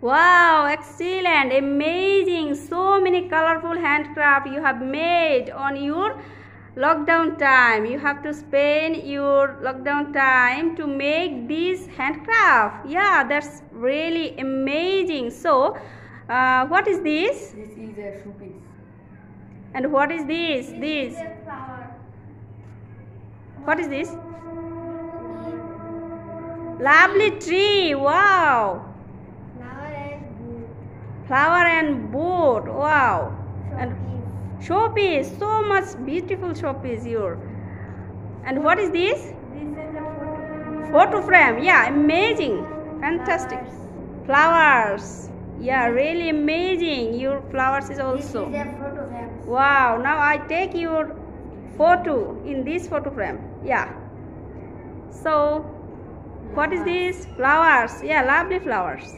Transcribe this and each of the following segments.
Wow, excellent, amazing. So many colorful handcraft you have made on your lockdown time. You have to spend your lockdown time to make this handcraft. Yeah, that's really amazing. So, what is this? This is a showpiece. And what is this? This is a flower. What is this? Lovely tree. Wow. Flower and boat. Wow. And showpiece. So much beautiful showpiece here. And what is this? This is a Photo frame. Yeah, amazing. Fantastic. Flowers. Yeah, really amazing. Your flowers is also. This is a photo frame. Wow. Now I take your photo in this photo frame. Yeah. So, what is this? Flowers. Yeah, lovely flowers.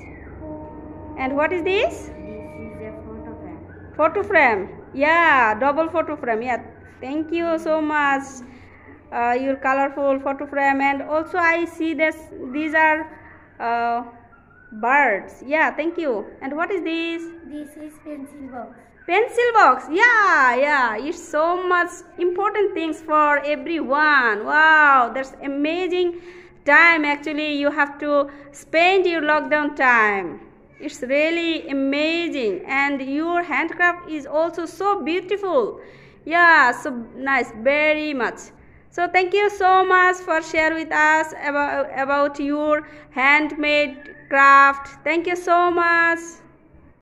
And what is this? This is a photo frame. Photo frame. Yeah, double photo frame. Yeah, thank you so much. Your colorful photo frame, and also I see this. These are birds. Yeah, thank you. And what is this? This is pencil box. Pencil box. Yeah. It's so much important things for everyone. Wow, that's amazing time. Actually, you have to spend your lockdown time. It's really amazing, and your handcraft is also so beautiful. Yeah, so nice, very much. So thank you so much for sharing with us about your handmade craft. Thank you so much.